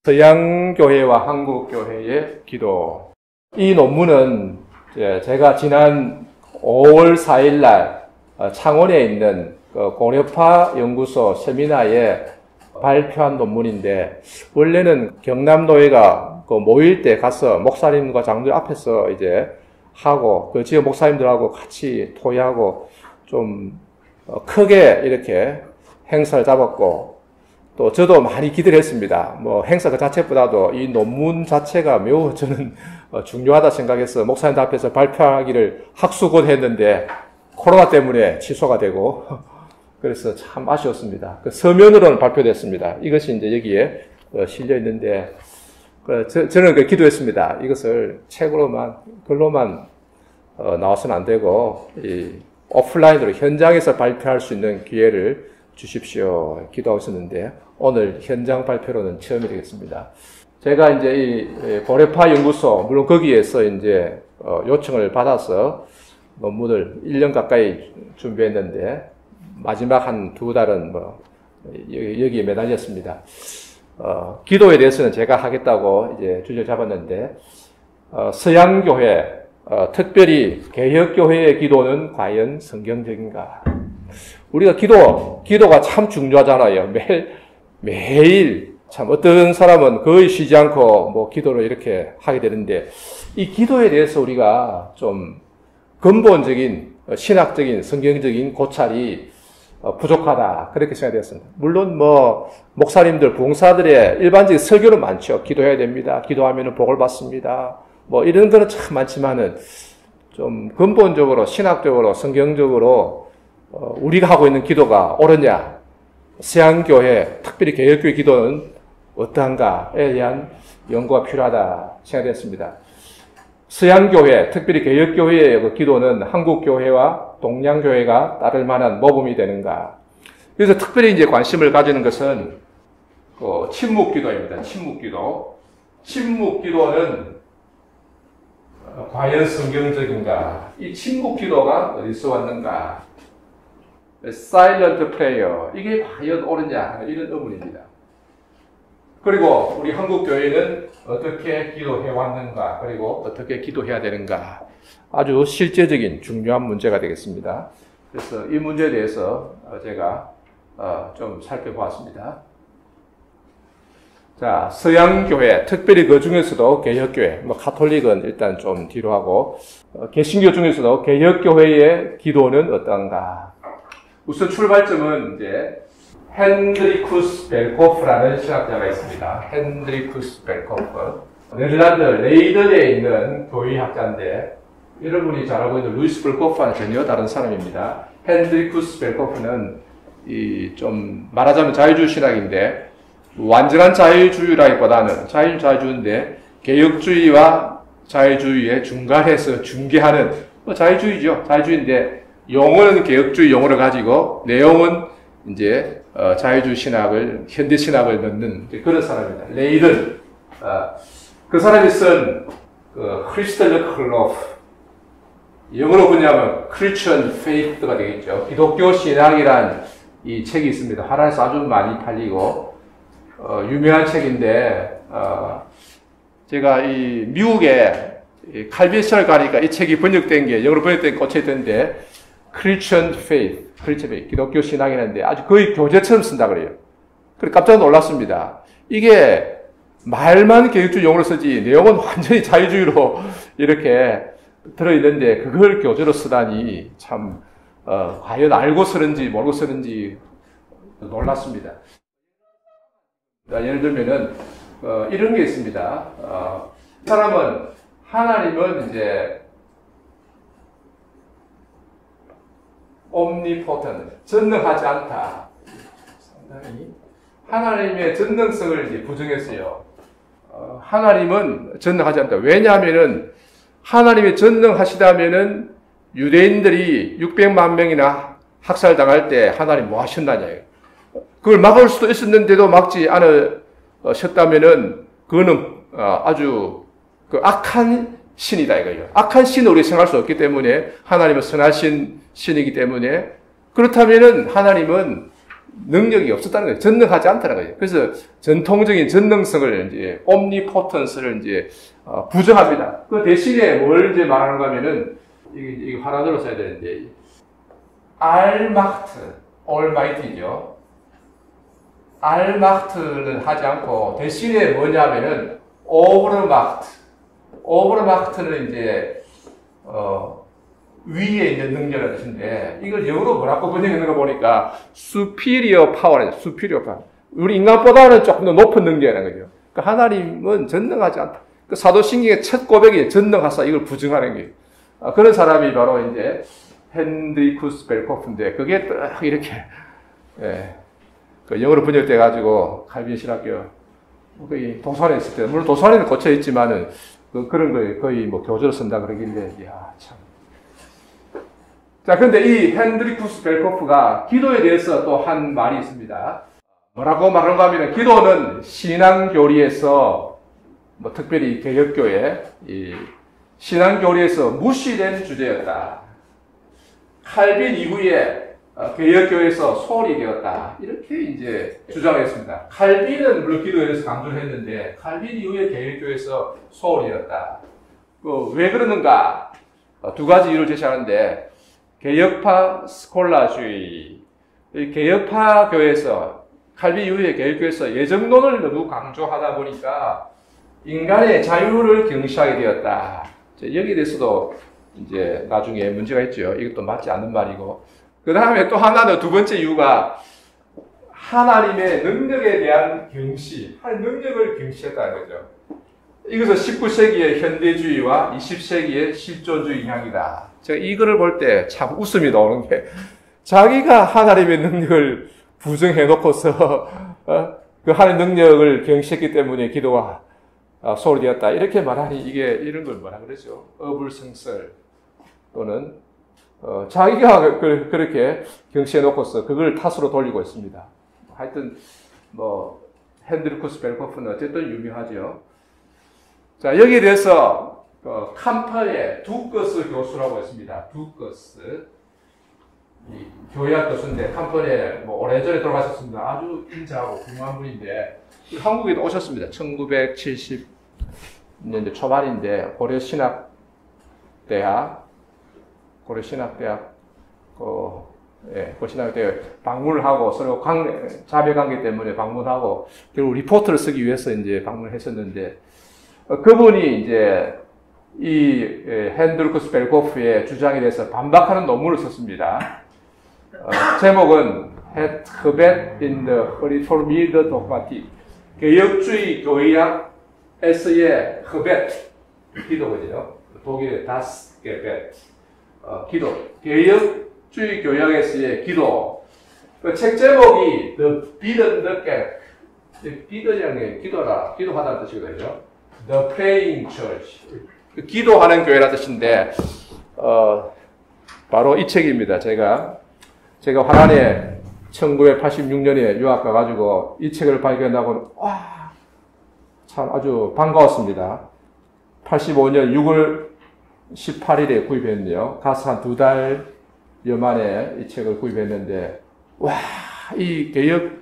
서양교회와 한국교회의 기도. 이 논문은 제가 지난 5월 4일 날 창원에 있는 고려파 연구소 세미나에 발표한 논문인데, 원래는 경남노회가 모일 때 가서 목사님과 장로들 앞에서 이제 하고, 그 지역 목사님들하고 같이 토의하고 좀 크게 이렇게 행사를 잡았고, 또 저도 많이 기대를 했습니다. 행사 그 자체보다도 이 논문 자체가 매우 저는 중요하다 생각해서 목사님들 앞에서 발표하기를 학수고대했는데 코로나 때문에 취소가 되고, 그래서 참 아쉬웠습니다. 서면으로는 발표됐습니다. 이것이 이제 여기에 실려 있는데, 저는 기도했습니다. 이것을 책으로만, 글로만 나와서는 안 되고, 오프라인으로 현장에서 발표할 수 있는 기회를 주십시오. 기도하고 있었는데, 오늘 현장 발표로는 처음이 되겠습니다. 제가 이제 이 고려파 연구소, 물론 거기에서 이제 요청을 받아서 논문을 1년 가까이 준비했는데, 마지막 한 2달은 여기에 매달렸습니다. 기도에 대해서는 제가 하겠다고 이제 주제를 잡았는데, 서양교회, 특별히 개혁교회의 기도는 과연 성경적인가? 우리가 기도가 참 중요하잖아요. 매일 참 어떤 사람은 거의 쉬지 않고 기도를 이렇게 하게 되는데, 이 기도에 대해서 우리가 좀 근본적인 신학적인 성경적인 고찰이 부족하다, 그렇게 생각되었습니다. 물론 목사님들, 봉사들의 일반적인 설교는 많죠. 기도해야 됩니다. 기도하면 복을 받습니다. 이런 거는 참 많지만은 좀 근본적으로 신학적으로 성경적으로 우리가 하고 있는 기도가 옳으냐, 서양교회, 특별히 개혁교회 기도는 어떠한가에 대한 연구가 필요하다 생각했습니다. 서양교회, 특별히 개혁교회의 그 기도는 한국교회와 동양교회가 따를 만한 모범이 되는가. 그래서 특별히 이제 관심을 가지는 것은 침묵기도입니다. 침묵기도. 침묵기도는 과연 성경적인가? 이 침묵기도가 어디서 왔는가? Silent prayer. 이게 과연 옳으냐? 이런 의문입니다. 그리고 우리 한국교회는 어떻게 기도해 왔는가, 그리고 어떻게 기도해야 되는가, 아주 실제적인 중요한 문제가 되겠습니다. 그래서 이 문제에 대해서 제가 좀 살펴보았습니다. 자, 서양교회, 특별히 그 중에서도 개혁교회, 가톨릭은 일단 좀 뒤로 하고, 개신교 중에서도 개혁교회의 기도는 어떤가. 우선 출발점은 이제 헨드리쿠스 벨코프라는 신학자가 있습니다. 헨드리쿠스 벨코프. 네덜란드 레이든에 있는 교회학자인데, 여러분이 잘 알고 있는 루이스 벨코프와는 전혀 다른 사람입니다. 헨드리쿠스 벨코프는 좀 말하자면 자유주의 신학인데, 완전한 자유주의라기보다는 자유주의인데 개혁주의와 자유주의의 중간에서 중개하는 자유주의죠. 자유주의인데 용어는 개혁주의 용어를 가지고 내용은 이제 자유주의 신학을, 현대 신학을 넣는 그런 사람입니다. 레이든. 그 사람이 쓴 크리스탈 클로프, 영어로 뭐냐면 Christian Faith가 되겠죠. 기독교 신학이란 이 책이 있습니다. 하나에서 아주 많이 팔리고 유명한 책인데, 제가 이 미국에 칼빈시를 가니까 이 책이 번역된 게, 영어로 번역된 게 꽂혀있던데, Christian Faith, 기독교 신앙이라는데 아주 거의 교재처럼 쓴다 그래요. 그래서 깜짝 놀랐습니다. 이게 말만 개혁주의 용어로 쓰지 내용은 완전히 자유주의로 이렇게 들어있는데 그걸 교재로 쓰다니 참 과연 알고 쓰는지 모르고 쓰는지 놀랐습니다. 예를 들면은 이런 게 있습니다. 이 사람은 하나님은 이제 omnipotent, 전능하지 않다. 상당히 하나님의 전능성을 이제 부정했어요. 하나님은 전능하지 않다. 왜냐하면은 하나님이 전능하시다면은 유대인들이 600만 명이나 학살당할 때 하나님 뭐 하셨나냐요. 그걸 막을 수도 있었는데도 막지 않으셨다면은 그거는 아주 악한 신이다 이거예요. 악한 신을 우리가 생각할 수 없기 때문에 하나님은 선하신 신이기 때문에, 그렇다면은 하나님은 능력이 없었다는 거예요. 전능하지 않다는 거예요. 그래서 전통적인 전능성을 이제 omnipotence를 이제 부정합니다. 그 대신에 뭘 이제 말하는가 하면은 이게 하나로 써야 되는데 알마흐트, almighty죠. 알마흐트는 하지 않고 대신에 뭐냐면은 오버마흐트는 이제 위에 있는 능력이라는 뜻인데 이걸 영어로 뭐라고 번역했는가 보니까 superior power예요. superior power. 우리 인간보다는 조금 더 높은 능력이라는 거죠. 그러니까 하나님은 전능하지 않다. 그 사도신경의 첫 고백이 전능하사 이걸 부정하는 거예요. 그런 사람이 바로 이제 헨드리쿠스 벨코프인데 그게 딱 이렇게 그 영어로 번역돼 가지고 칼빈 신학교 거의 도서관에 있을 때 물론 도서관에는 꽂혀 있지만은 그런 거에 거의 뭐 교조를 쓴다 그러길래 이야 참. 자, 근데 이 헨드리쿠스 벨코프가 기도에 대해서 또 한 말이 있습니다. 뭐라고 말하는가 하면 기도는 신앙교리에서 뭐 특별히 개혁교회 이 신앙교리에서 무시된 주제였다. 칼빈 이후에 개혁교회에서 소홀히 되었다. 이렇게 이제 주장했습니다. 칼빈은 물론 기도에 대해서 강조를 했는데 칼빈 이후에 개혁교회에서 소홀히 되었다. 왜 그러는가? 두 가지 이유를 제시하는데 개혁파 스콜라주의, 개혁파 교회에서 칼빈 이후에 개혁교회에서 예정론을 너무 강조하다 보니까 인간의 자유를 경시하게 되었다. 여기에 대해서도 이제 나중에 문제가 있죠. 이것도 맞지 않는 말이고. 그 다음에 또 하나는 두 번째 이유가 하나님의 능력에 대한 경시, 하나님의 능력을 경시했다는 거죠. 이것은 19세기의 현대주의와 20세기의 실존주의 향이다. 제가 이거를 볼 때 참 웃음이 나오는 게 자기가 하나님의 능력을 부정해놓고서 그 하나님의 능력을 경시했기 때문에 기도가 소홀히 되었다. 이렇게 말하니 이게 이런 걸 뭐라 그러죠? 어불성설 또는 자기가 그렇게 경시해놓고서 그걸 탓으로 돌리고 있습니다. 하여튼 뭐 헨드리쿠스 벨코프는 어쨌든 유명하죠. 자, 여기에 대해서 캄퍼의 두커스 교수라고 있습니다. 두커스 이 교회학 교수인데 캄퍼에 뭐 오래전에 돌아가셨습니다. 아주 인자하고 훌륭한 분인데 한국에도 오셨습니다. 1970년대 초반인데 고려신학대학 고려신학대에 방문을 하고 서로 자매 관계 때문에 방문하고 결국 리포트를 쓰기 위해서 이제 방문을 했었는데 그분이 이제 이 헨드리쿠스 벨코프의 주장에 대해서 반박하는 논문을 썼습니다. 제목은 Hebet in the Reformed Dogmatic 개혁주의 교회학에서의 헤벳 기도거든요. 독일의 Das Gebet 기도 개혁주의 교회학에서의 기도 그 책 제목이 The Bidden Gap Bidden이라는 게 기도라 기도하다는 뜻이거든요. The Praying Church 기도하는 교회라는 뜻인데 바로 이 책입니다. 제가 화난에 1986년에 유학 가가지고 이 책을 발견하고 와, 참 아주 반가웠습니다. 85년 6월 18일에 구입했네요. 가서 한 2달여 만에 이 책을 구입했는데 와, 이 개혁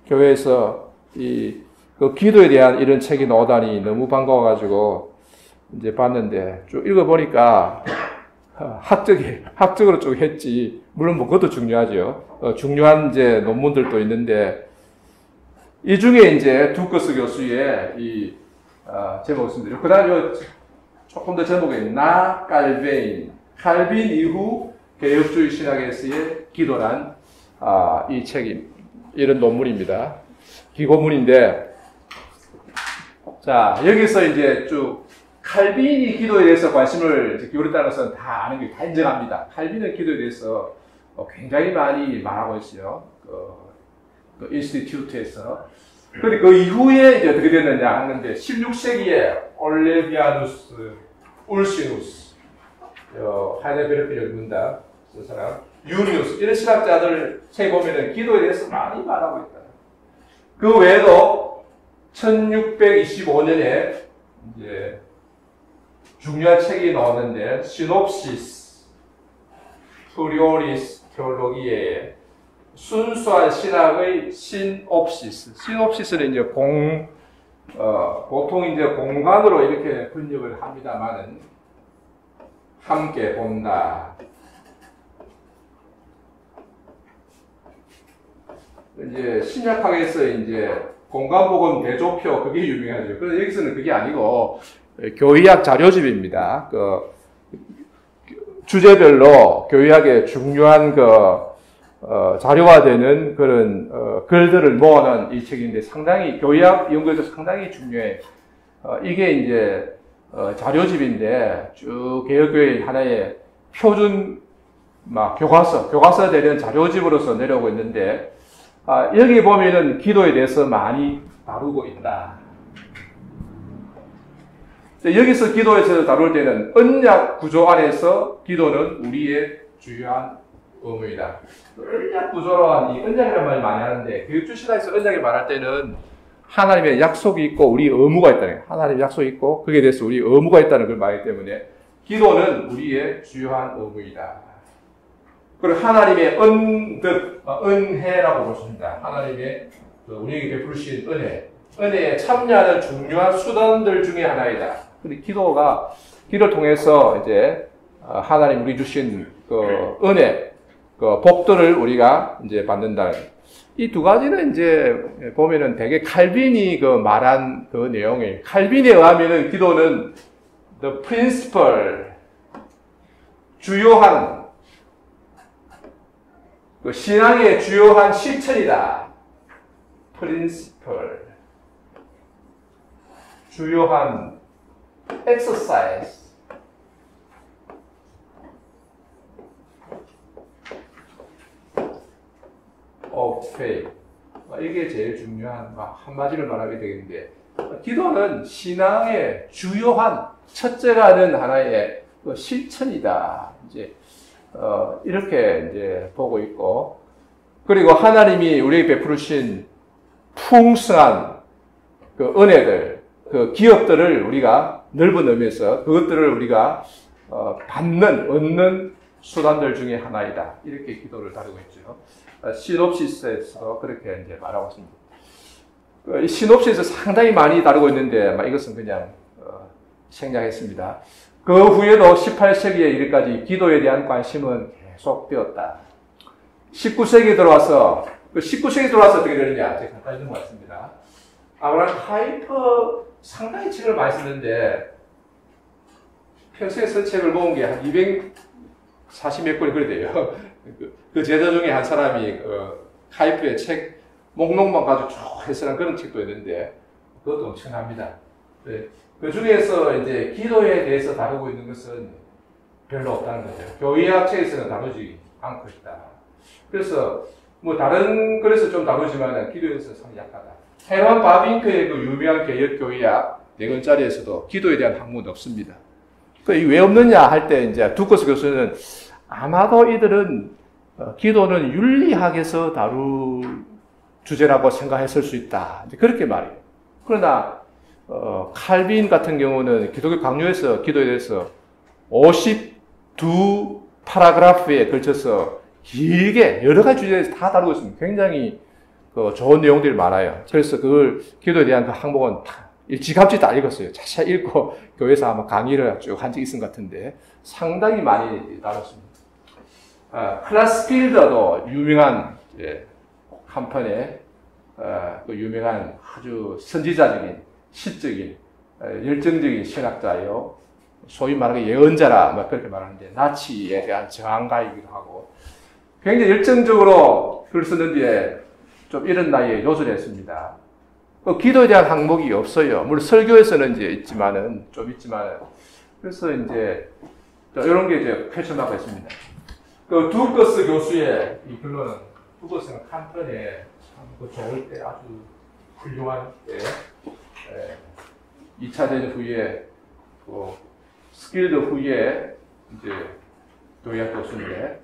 교회에서 그 기도에 대한 이런 책이 나오다니 너무 반가워가지고 이제 봤는데 쭉 읽어보니까 학적으로 쭉 했지. 물론 뭐 그것도 중요하죠. 중요한 이제 논문들도 있는데 이 중에 이제 두커스 교수의 이 제목이 있습니다. 그 다음에 조금 더 제목이 나 칼빈 이후 개혁주의 신학에서의 기도란 이 책이 이런 논문입니다. 기고문인데 자 여기서 이제 쭉 칼빈이 기도에 대해서 관심을 기울였다는 것은 다 아는 게 다 인정합니다. 칼빈은 기도에 대해서 굉장히 많이 말하고 있어요. 그 인스티튜트에서. 근데 그 이후에 이제 어떻게 됐느냐 하는데 16세기에 올레비아누스 울시누스 하이델베르크 문답 쓴 사람 유니우스 이런 신학자들 책 보면은 기도에 대해서 많이 말하고 있다. 그 외에도 1625년에 이제 중요한 책이 나왔는데 시놉시스 프리오리스 테올로기에 순수한 신학의 시놉시스. 시놉시스는 이제 보통 이제 공간으로 이렇게 번역을 합니다만은 함께 본다. 이제 신약학에서 이제 공간복음 대조표 그게 유명하죠. 그래서 여기서는 그게 아니고 교의학 자료집입니다. 그 주제별로 교의학의 중요한 자료가 되는 그런 글들을 모아놓은 이 책인데 상당히 교의학 연구에서 상당히 중요해. 이게 이제 자료집인데 쭉 개혁교회 하나의 표준 교과서 되는 자료집으로서 내려오고 있는데 여기 보면은 기도에 대해서 많이 다루고 있다. 여기서 기도에서 다룰 때는 언약 구조 안에서 기도는 우리의 주요한 의무이다. 언약 구조로한 이 언약이라는 말 많이 하는데 교육주 신학에서 언약을 말할 때는 하나님의 약속이 있고 우리 의무가 있다는 거예요. 하나님의 약속이 있고 거기에 대해서 우리 의무가 있다는 걸 말하기 때문에 기도는 우리의 주요한 의무이다. 그리고 하나님의 은혜라고 볼 수 있습니다. 하나님의 우리에게 베푸신 은혜에 참여하는 중요한 수단들 중에 하나이다. 근데 기도를 통해서 이제 하나님 우리 주신 그 은혜, 그 복들을 우리가 이제 받는다. 이 두 가지는 이제 보면은 되게 칼빈이 말한 그 내용이에요. 칼빈에 의하면은 기도는 the principle, 주요한 신앙의 주요한 실천이다. principle, 주요한 exercise. of faith. 이게 제일 중요한 한마디로 말하게 되겠는데 기도는 신앙의 주요한 첫째가 되는 하나의 실천이다. 이제 이렇게 이제 보고 있고 그리고 하나님이 우리에게 베푸신 풍성한 그 은혜들, 그 기업들을 우리가 넓은 의미에서 그것들을 우리가 얻는 수단들 중에 하나이다. 이렇게 기도를 다루고 있죠. 시놉시스에서 그렇게 이제 말하고 있습니다. 이 시놉시스에서 상당히 많이 다루고 있는데 이것은 그냥 생략했습니다. 그 후에도 18세기에 이르기까지 기도에 대한 관심은 계속되었다. 19세기에 들어와서 어떻게 되느냐? 제가 간단히 넘어갔습니다. 아브라함 하이퍼 상당히 책을 많이 쓰는데 평소에 쓴 책을 모은 게 한 240몇 권이 그래 돼요. 그 제자 중에 한 사람이 하이퍼의 책 목록만 가지고 쭉 해설한 그런 책도 있는데 그것도 엄청납니다. 네. 그 중에서 이제 기도에 대해서 다루고 있는 것은 별로 없다는 거죠. 교회학 책에서는 다루지 않고 있다. 그래서 그래서 좀 다루지만 기도에서 상당히 약하다. 헤르만 바빙크의 그 유명한 개혁교회학 4권짜리에서도 기도에 대한 학문은 없습니다. 왜 없느냐 할 때 이제 두커스 교수는 아마도 이들은 기도는 윤리학에서 다룰 주제라고 생각했을 수 있다. 그렇게 말해요. 그러나 칼빈 같은 경우는 기독교 강요에서 기도에 대해서 52 파라그래프에 걸쳐서 길게 여러 가지 주제에서 다 다루고 있습니다. 굉장히 좋은 내용들이 많아요. 그래서 그걸 기도에 대한 그 항목은 다 일찌감치 다 읽었어요. 자세히 읽고 교회에서 아마 강의를 쭉 한 적이 있은 것 같은데 상당히 많이 다뤘습니다. 클라스필더도 유명한 한 편의 그 유명한 아주 선지자적인 시적인 열정적인 신학자요. 소위 말하는 예언자라 그렇게 말하는데 나치에 대한 저항가이기도 하고 굉장히 열정적으로 글을 썼는데 좀 이런 나이에 요술했습니다. 기도에 대한 항목이 없어요. 물론 설교에서는 이제 있지만 그래서 이제 이런 게 이제 펼쳐나가 있습니다. 그 두커스 교수의 이 글로는 두커스는 칸턴에 참 좋을 때 아주 훌륭한 때 2차 대전 후에 스킬드 후에 이제 교회학 교수인데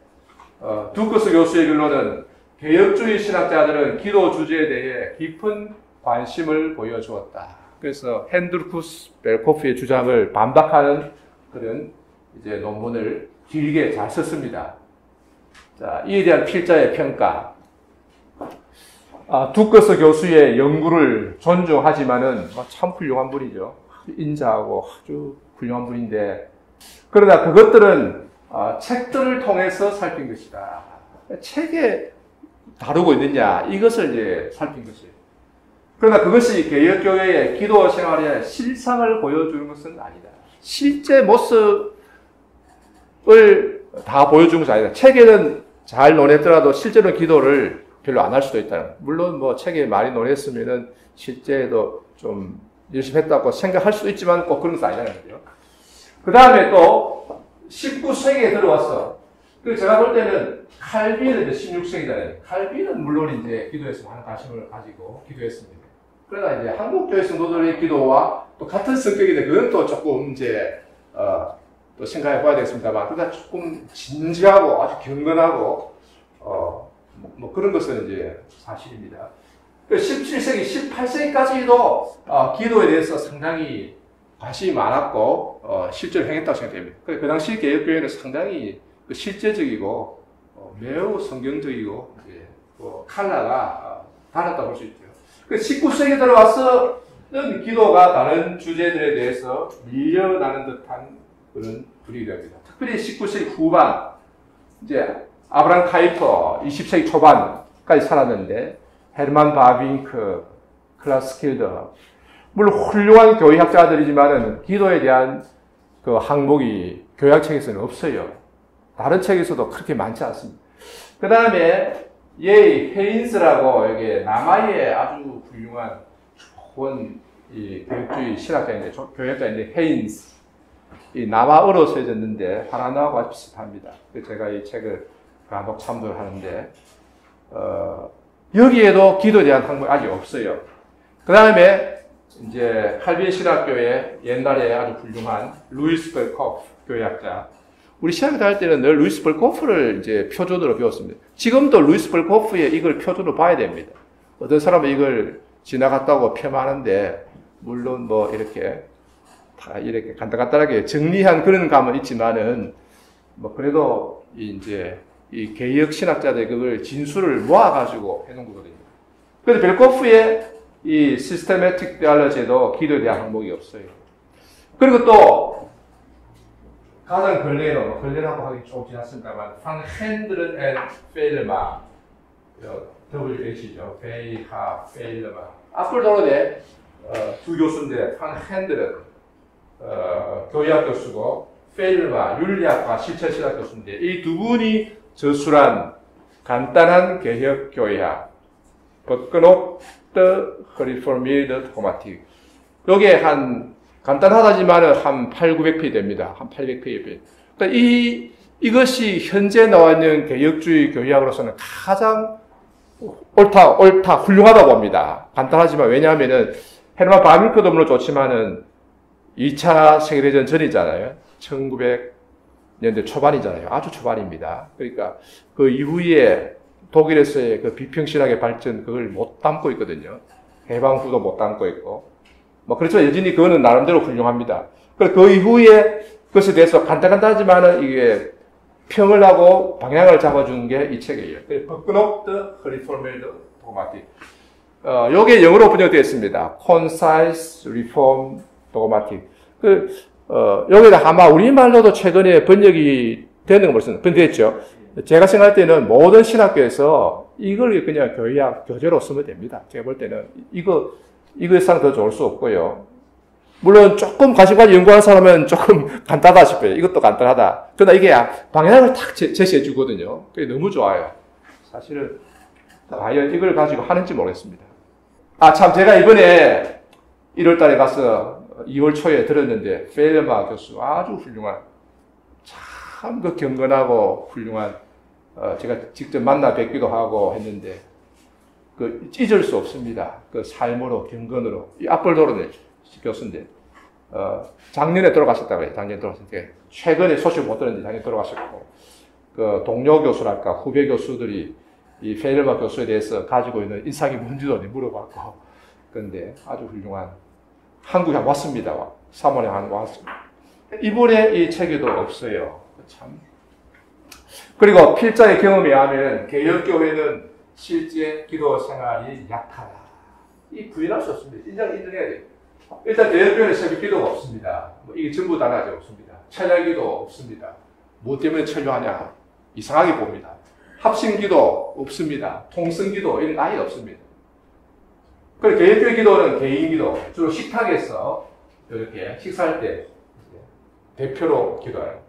두커스 교수의 글로는 개혁주의 신학자들은 기도 주제에 대해 깊은 관심을 보여주었다. 그래서 핸드루쿠스 벨코프의 주장을 반박하는 그런 이제 논문을 길게 잘 썼습니다. 자, 이에 대한 필자의 평가. 두커스 교수의 연구를 존중하지만은 참 훌륭한 분이죠. 인자하고 아주 훌륭한 분인데, 그러나 그것들은 책들을 통해서 살핀 것이다. 책에 다루고 있느냐, 이것을 이제 살핀 것이에요. 그러나 그것이 개혁교회의 기도 생활의 실상을 보여주는 것은 아니다. 실제 모습을 다 보여주는 것이 아니다. 책에는 잘 논했더라도 실제로 기도를 별로 안 할 수도 있다. 물론 뭐 책에 많이 논했으면은 실제도 좀 열심히 했다고 생각할 수도 있지만 꼭 그런 것은 아니라는 거죠. 그 다음에 또 19세기에 들어와서, 그 제가 볼 때는 칼빈은 이제 16세기잖아요. 칼빈은 물론 이제 기도에서 많은 관심을 가지고 기도했습니다. 그러나 이제 한국 교회 성도들의 기도와 또 같은 성격인데 그건 또 조금 이제 또 생각해 봐야 되겠습니다만, 그러니까 조금 진지하고 아주 경건하고 뭐 그런 것은 이제 사실입니다. 17세기, 18세기까지도 기도에 대해서 상당히 관심이 많았고 실제로 행했다고 생각됩니다. 그 당시 개혁교회는 상당히 실제적이고 매우 성경적이고 칼라가 달랐다고 볼 수 있죠. 19세기에 들어와서는 기도가 다른 주제들에 대해서 밀려나는 듯한 그런 분위기가 됩니다. 특별히 19세기 후반, 이제 아브라함 카이퍼 20세기 초반까지 살았는데, 헤르만 바빙크, 클라스 킬더, 물론 훌륭한 교회학자들이지만은 기도에 대한 그 항목이 교회학책에서는 없어요. 다른 책에서도 그렇게 많지 않습니다. 그 다음에 예이 헤인스라고 여기 남아의 아주 훌륭한 좋은 이 교육주의 신학자인데, 교육자인데 헤인스, 이 남아어로 써졌는데 하나나와 비슷합니다. 제가 이 책을 간혹 참조를 하는데 여기에도 기도에 대한 항목이 아직 없어요. 그 다음에 이제 칼빈 신학교의 옛날에 아주 훌륭한 루이스 벌코프 교회학자. 우리 신학교 다닐 때는 늘 루이스 벌코프를 이제 표준으로 배웠습니다. 지금도 루이스 벌코프의 이걸 표준으로 봐야 됩니다. 어떤 사람은 이걸 지나갔다고 폄하하는데, 물론 뭐 이렇게 다 이렇게 간단하게 정리한 그런 감은 있지만은, 뭐 그래도 이제 이 개혁 신학자들 그걸 진술을 모아가지고 해놓은 거거든요. 그래서 벨코프의 이 시스테매틱 디알러지에도 기도에 대한 항목이 없어요. 그리고 또 가장 걸레라고 하기 조금 지났습니다만, 판 핸들은 앤 페일마, WH죠. 베이하 페일마. 아플도로의 두 교수인데, 판 핸들은 교회학 교수고, 페일마 윤리학과 실천신학 교수인데, 이 두 분이 저술한 간단한 개혁 교회학, 버크노트 리포미드 도마틱. 요게 한 간단하다지만 한 800-900페이지 됩니다. 한 800페이지. 그러니까 이것이 현재 나와 있는 개혁주의 교회학으로서는 가장 옳다, 훌륭하다고 봅니다. 간단하지만, 왜냐하면은 헤르만 바빙크도 물론 좋지만은 2차 세계대전 전이잖아요. 1900년대 초반이잖아요. 아주 초반입니다. 그러니까 그 이후에 독일에서의 그 비평신학의 발전, 그걸 못 담고 있거든요. 해방 후도 못 담고 있고. 뭐, 그렇지만 여전히 그거는 나름대로 훌륭합니다. 그 이후에 그것에 대해서 간단하지만은 이게 평을 하고 방향을 잡아주는 게 이 책이에요. 버크노트 리포메드 도마틱. 요게 영어로 번역되어 있습니다. Concise Reform Dogmatic. 여기다 아마 우리말로도 최근에 번역이 되는 거 벌써 번역됐죠. 제가 생각할 때는 모든 신학교에서 이걸 그냥 교회학 교재로 쓰면 됩니다. 제가 볼 때는 이거 이상 더 좋을 수 없고요. 물론 조금 관심 가지고 연구하는 사람은 조금 간단하다 싶어요. 이것도 간단하다. 그러나 이게 방향을 탁 제시해 주거든요. 그게 너무 좋아요. 사실은 과연 이걸 가지고 하는지 모르겠습니다. 참, 제가 이번에 1월 달에 가서 2월 초에 들었는데, 페일마 교수 아주 훌륭한, 참 그 경건하고 훌륭한, 제가 직접 만나 뵙기도 하고 했는데, 잊을 수 없습니다. 그 삶으로, 경건으로. 이 아폴도르네 교수인데, 작년에 돌아가셨다고 해요. 작년에 돌아가셨는데, 최근에 소식 못 들었는데 작년에 돌아가셨고, 그 동료 교수랄까, 후배 교수들이 이 페일마 교수에 대해서 가지고 있는 인상이 뭔지도 물어봤고, 그런데 아주 훌륭한, 한국에 왔습니다. 사모에 왔습니다. 이번에 이 책에도 없어요. 참. 그리고 필자의 경험에 의하면 개혁교회는 실제 기도 생활이 약하다. 이 부인할 수 없습니다. 인정해야 돼요. 일단 개혁교회는 새벽 기도가 없습니다. 뭐 이게 전부 다 나지 없습니다. 찬양 기도 없습니다. 뭐 때문에 철교하냐? 이상하게 봅니다. 합심 기도 없습니다. 통성 기도 이런 거 아예 없습니다. 그리고 개혁교회 기도는 개인 기도, 주로 식탁에서 이렇게 식사할 때 대표로 기도해요.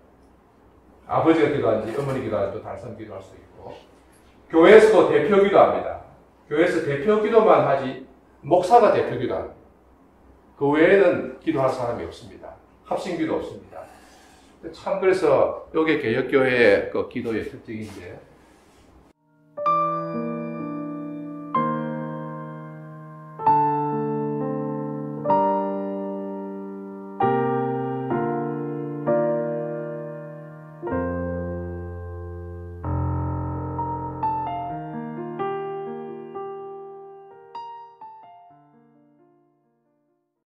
아버지가 기도하는지 어머니 기도하는지 또 다른 사람 기도할 수 있고, 교회에서도 대표 기도합니다. 교회에서 대표 기도만 하지 목사가 대표 기도합니다. 그 외에는 기도할 사람이 없습니다. 합심 기도 없습니다. 참 그래서 이게 개혁교회의 그 기도의 특징인데